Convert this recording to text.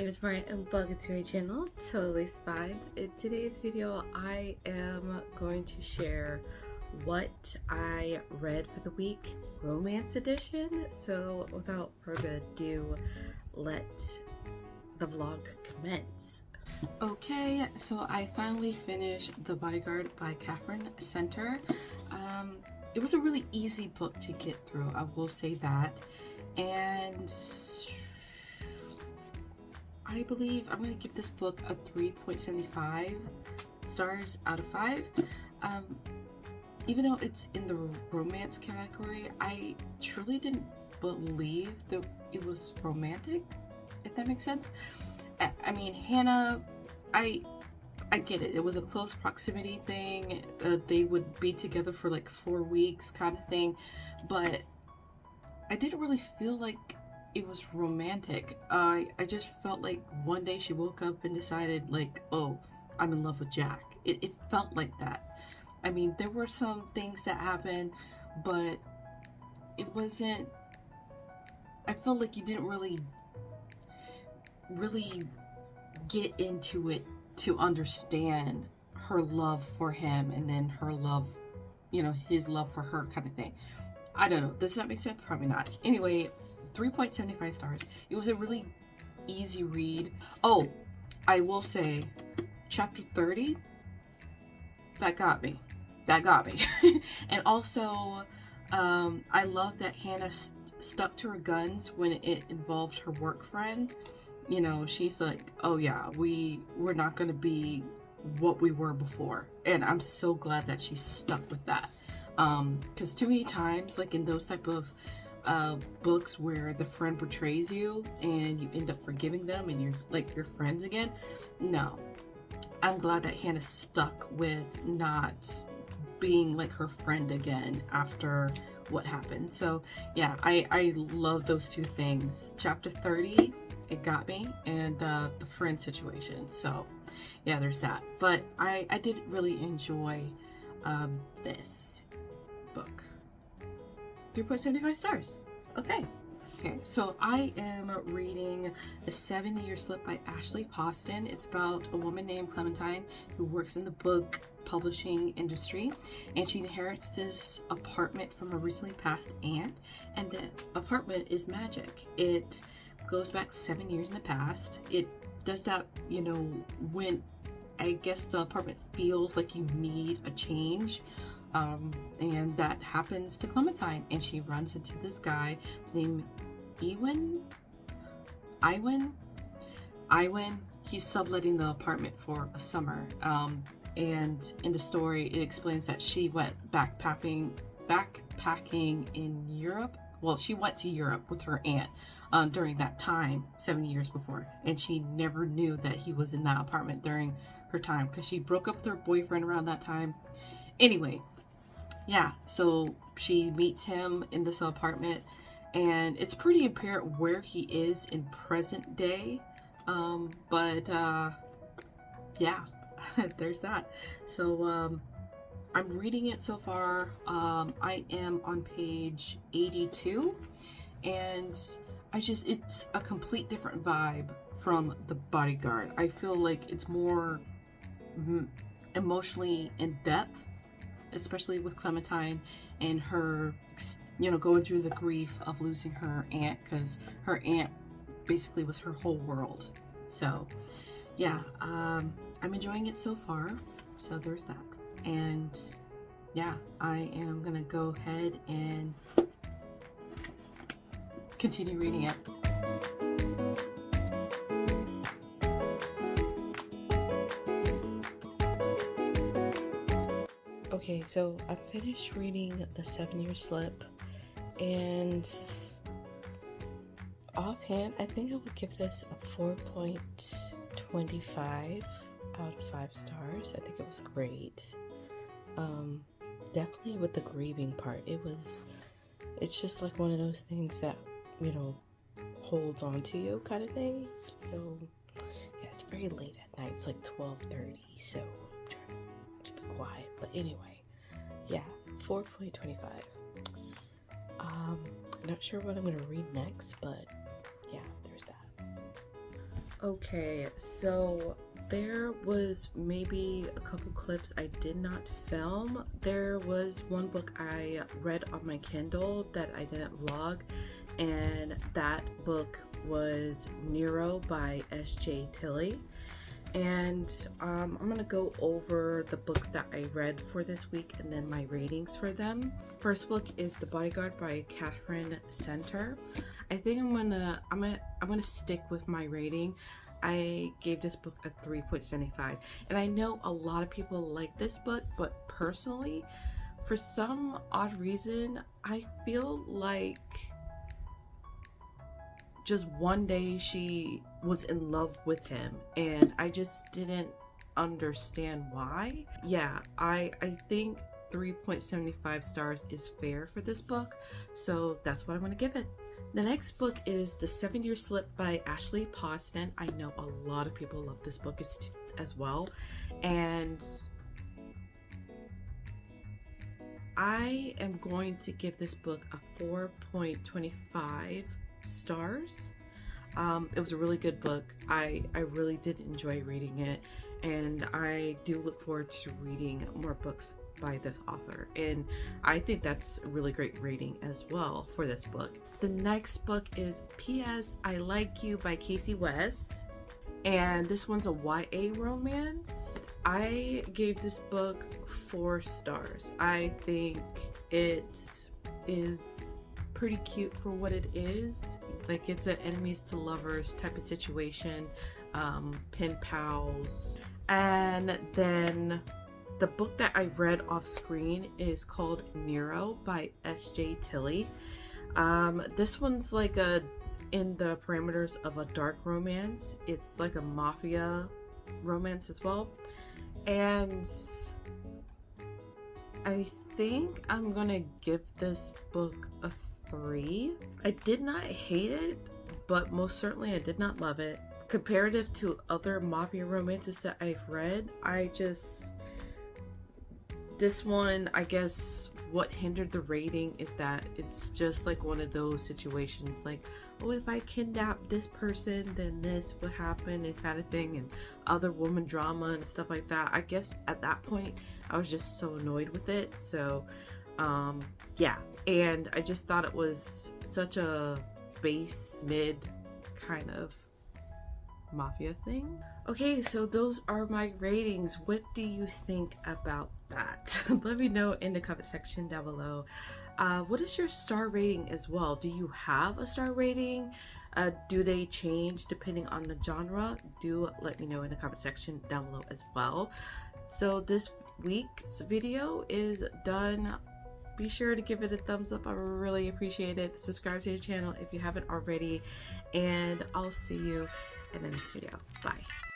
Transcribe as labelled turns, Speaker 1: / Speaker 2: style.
Speaker 1: name is Brent and welcome to my channel, Totally Spines. In today's video, I am going to share what I read for the week, romance edition. So without further ado, let the vlog commence. Okay, so I finally finished The Bodyguard by Catherine Center. It was a really easy book to get through, I will say that. And I believe I'm going to give this book a 3.75 stars out of 5. Even though it's in the romance category, I truly didn't believe that it was romantic, if that makes sense. I mean, Hannah, I get it. It was a close proximity thing. They would be together for like 4 weeks kind of thing. But I didn't really feel like it was romantic. I just felt like one day she woke up and decided like, oh, I'm in love with Jack. It felt like that. I mean, there were some things that happened, but it wasn't, I felt like you didn't really get into it to understand her love for him and then her love, you know, his love for her kind of thing. I don't know. Does that make sense? Probably not. Anyway, 3.75 stars. It was a really easy read. Oh, I will say, chapter 30, that got me. And also, I love that Hannah stuck to her guns when it involved her work friend. You know, she's like, oh yeah, we're not going to be what we were before. And I'm so glad that she stuck with that. Because too many times, like in those type of books where the friend betrays you and you end up forgiving them and you're like your friends again, no. I'm glad that Hannah stuck with not being like her friend again after what happened. So yeah, I love those two things. Chapter 30, it got me, and the friend situation. So yeah, there's that. But I did really enjoy this book. 3.75 stars. Okay, so I am reading The 7-Year Slip by Ashley Poston. It's about a woman named Clementine who works in the book publishing industry, and she inherits this apartment from a recently passed aunt, and the apartment is magic. It goes back 7 years in the past. It does that, you know, when I guess the apartment feels like you need a change. And that happens to Clementine, and she runs into this guy named Iwan. He's subletting the apartment for a summer. And in the story, it explains that she went backpacking in Europe. Well, she went to Europe with her aunt during that time, 7 years before, and she never knew that he was in that apartment during her time because she broke up with her boyfriend around that time. Anyway, yeah, so she meets him in this apartment, and it's pretty apparent where he is in present day. Yeah, there's that. So I'm reading it so far. I am on page 82, and it's a complete different vibe from The Bodyguard. I feel like it's more emotionally in depth, especially with Clementine and her, you know, going through the grief of losing her aunt, because her aunt basically was her whole world. So yeah, I'm enjoying it so far. So there's that. And yeah, I am gonna go ahead and continue reading it. Okay, so I finished reading The 7-Year Slip, and offhand, I think I would give this a 4.25 out of 5 stars. I think it was great. Definitely with the grieving part, it's just like one of those things that, you know, holds on to you kind of thing. So yeah, it's very late at night. It's like 12:30, so I'm trying to keep it quiet. But anyway, yeah, 4.25. Not sure what I'm gonna read next, but yeah, there's that. Okay, so there was maybe a couple clips I did not film. There was one book I read on my Kindle that I didn't vlog, and that book was Nero by S.J. Tilley. And I'm gonna go over the books that I read for this week and then my ratings for them. First book is The Bodyguard by Catherine Center. I think I'm gonna stick with my rating. I gave this book a 3.75, and I know a lot of people like this book, but personally, for some odd reason, I feel like just one day she was in love with him, and I just didn't understand why. Yeah, I think 3.75 stars is fair for this book, so that's what I'm gonna give it. The next book is The 7-Year Slip by Ashley Poston. I know a lot of people love this book as well, and I am going to give this book a 4.25 stars. It was a really good book. I really did enjoy reading it, and I do look forward to reading more books by this author, and I think that's a really great rating as well for this book. The next book is P.S. I Like You by Casey West, and this one's a YA romance. I gave this book 4 stars. I think it is pretty cute for what it is. Like, it's an enemies to lovers type of situation, pen pals. And then the book that I read off screen is called Nero by S.J. Tilley. This one's like in the parameters of a dark romance. It's like a mafia romance as well. And I think I'm gonna give this book a 3. I did not hate it, but most certainly I did not love it. Comparative to other mafia romances that I've read, this one, I guess what hindered the rating is that it's just like one of those situations like, oh, if I kidnap this person, then this would happen, and kind of thing, and other woman drama and stuff like that. I guess at that point I was just so annoyed with it. So yeah, and I just thought it was such a base mid kind of mafia thing. Okay, so those are my ratings. What do you think about that? Let me know in the comment section down below. What is your star rating as well? Do you have a star rating? Do they change depending on the genre? Do let me know in the comment section down below as well. So this week's video is done. Be sure to give it a thumbs up. I really appreciate it. Subscribe to the channel if you haven't already, and I'll see you in the next video. Bye.